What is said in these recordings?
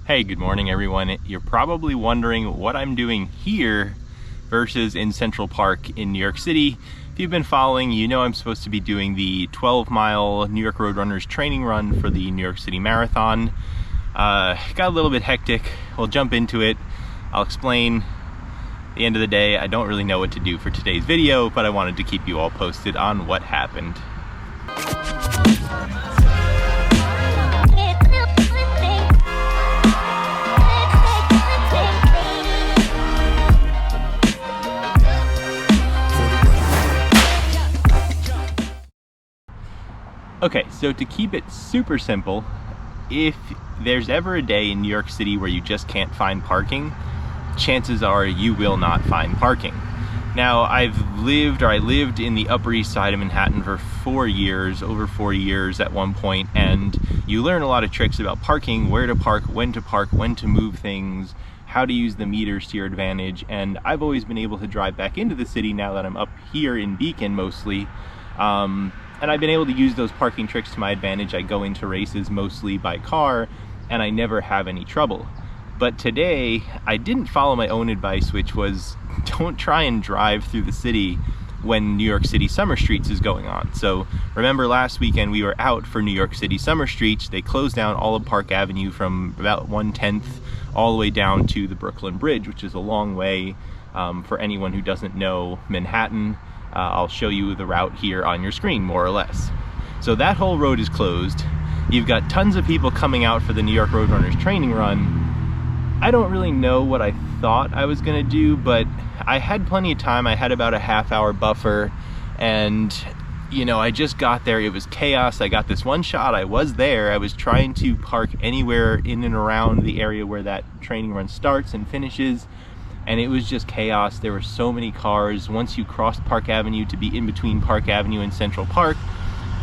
Hey, good morning everyone. You're probably wondering what I'm doing here versus in Central Park in New York City. If you've been following, you know I'm supposed to be doing the 12-mile New York Roadrunners training run for the New York City Marathon. Got a little bit hectic. We'll jump into it. I'll explain. At the end of the day, I don't really know what to do for today's video, but I wanted to keep you all posted on what happened. Okay, so to keep it super simple, if there's ever a day in New York City where you just can't find parking, chances are you will not find parking. Now, I lived in the Upper East Side of Manhattan for 4 years, over 4 years at one point, and you learn a lot of tricks about parking, where to park, when to move things, how to use the meters to your advantage, and I've always been able to drive back into the city now that I'm up here in Beacon mostly. And I've been able to use those parking tricks to my advantage. I go into races mostly by car, and I never have any trouble. But today, I didn't follow my own advice, which was don't try and drive through the city when New York City Summer Streets is going on. So remember last weekend we were out for New York City Summer Streets. They closed down all of Park Avenue from about 1/10 all the way down to the Brooklyn Bridge, which is a long way for anyone who doesn't know Manhattan. I'll show you the route here on your screen, more or less. So that whole road is closed. You've got tons of people coming out for the New York Roadrunners training run. I don't really know what I thought I was gonna do, but I had plenty of time. I had about a half-hour buffer, and you know, I just got there. It was chaos. I got this one shot. I was there. I was trying to park anywhere in and around the area where that training run starts and finishes, and it was just chaos. There were so many cars. Once you crossed Park Avenue to be in between Park Avenue and Central Park,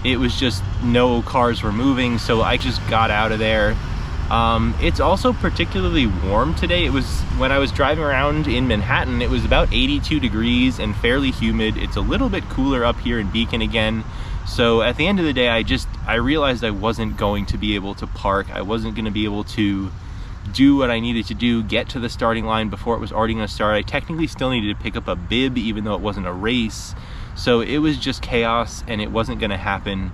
it was just no cars were moving, so I just got out of there. It's also particularly warm today. It was, when I was driving around in Manhattan, it was about 82 degrees and fairly humid. It's a little bit cooler up here in Beacon again. So at the end of the day, I realized I wasn't going to be able to park. I wasn't going to be able to do what I needed to do, get to the starting line before it was already going to start. I technically still needed to pick up a bib even though it wasn't a race. So it was just chaos and it wasn't going to happen.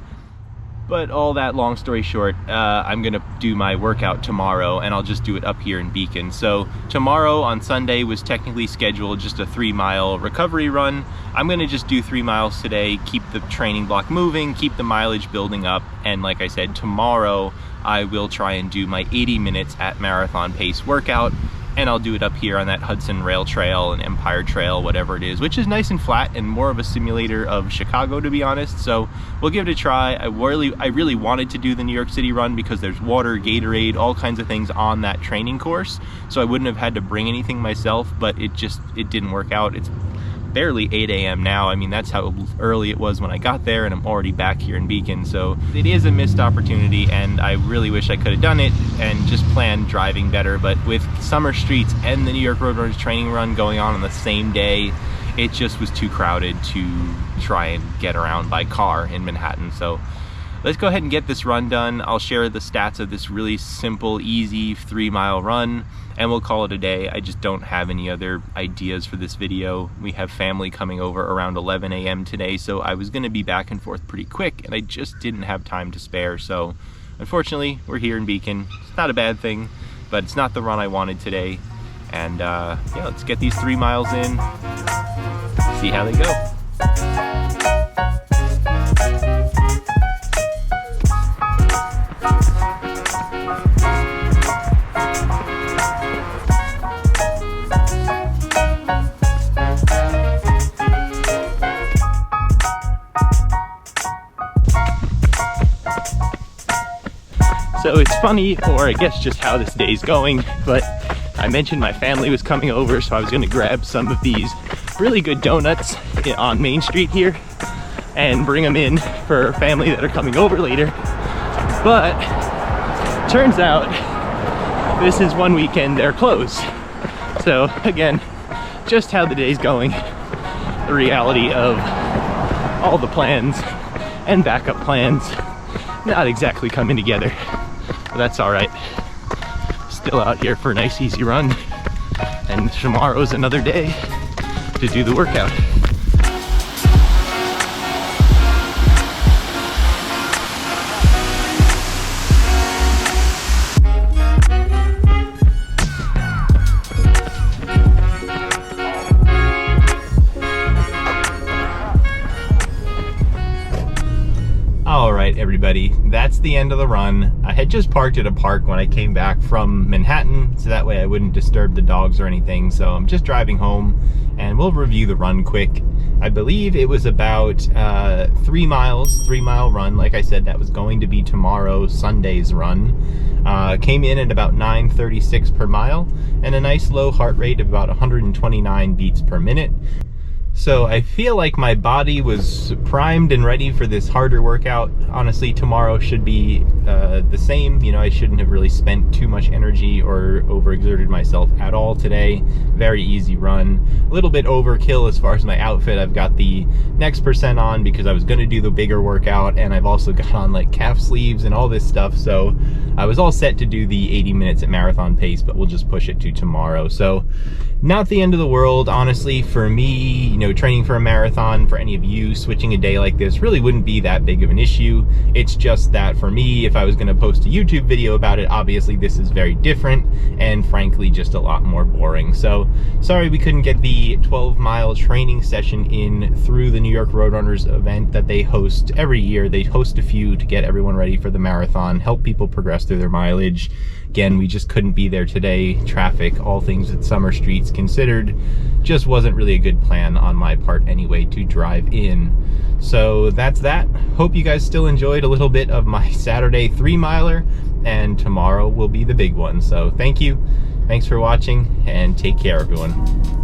But all that long story short, I'm going to do my workout tomorrow, and I'll just do it up here in Beacon. So tomorrow on Sunday was technically scheduled just a 3-mile recovery run. I'm going to just do 3 miles today, keep the training block moving, keep the mileage building up, and like I said, tomorrow I will try and do my 80 minutes at marathon pace workout, and I'll do it up here on that Hudson Rail Trail and Empire Trail, whatever it is, which is nice and flat and more of a simulator of Chicago, to be honest. So we'll give it a try. I really wanted to do the New York City run because there's water, Gatorade, all kinds of things on that training course. So I wouldn't have had to bring anything myself, but it didn't work out. It's barely 8 a.m. now. I mean, that's how early it was when I got there, and I'm already back here in Beacon. So it is a missed opportunity, and I really wish I could have done it and just planned driving better. But with Summer Streets and the New York Roadrunners training run going on the same day, it just was too crowded to try and get around by car in Manhattan. So let's go ahead and get this run done. I'll share the stats of this really simple, easy 3-mile run, and we'll call it a day. I just don't have any other ideas for this video. We have family coming over around 11 a.m. today, so I was gonna be back and forth pretty quick, and I just didn't have time to spare. So unfortunately, we're here in Beacon. It's not a bad thing, but it's not the run I wanted today. And yeah, let's get these 3 miles in, see how they go. So it's funny, or I guess just how this day's going, but I mentioned my family was coming over, so I was gonna grab some of these really good donuts on Main Street here and bring them in for family that are coming over later. But turns out this is one weekend they're closed. So again, just how the day's going, the reality of all the plans and backup plans not exactly coming together, but that's all right. still out here for a nice easy run. And tomorrow's another day to do the workout. Alright everybody, that's the end of the run. I had just parked at a park when I came back from Manhattan, so that way I wouldn't disturb the dogs or anything. So I'm just driving home and we'll review the run quick. I believe it was about 3 miles, 3-mile run. Like I said, that was going to be tomorrow, Sunday's run. Came in at about 9:36 per mile and a nice low heart rate of about 129 beats per minute. So I feel like my body was primed and ready for this harder workout. Honestly, tomorrow should be the same. You know, I shouldn't have really spent too much energy or overexerted myself at all today. Very easy run. A little bit overkill as far as my outfit. I've got the Next Percent on because I was going to do the bigger workout, and I've also got on like calf sleeves and all this stuff. So I was all set to do the 80 minutes at marathon pace, but we'll just push it to tomorrow. So not the end of the world, honestly. For me, you know, training for a marathon, for any of you, switching a day like this really wouldn't be that big of an issue. It's just that for me, if I was going to post a YouTube video about it, obviously this is very different and frankly just a lot more boring. So sorry we couldn't get the 12-mile training session in through the New York Roadrunners event that they host every year. They host a few to get everyone ready for the marathon, help people progress through their mileage. Again, we just couldn't be there today. Traffic, all things at Summer Streets considered, just wasn't really a good plan on my part anyway to drive in. So that's that. Hope you guys still enjoyed a little bit of my Saturday 3-miler, and tomorrow will be the big one. So thank you. Thanks for watching, and take care, everyone.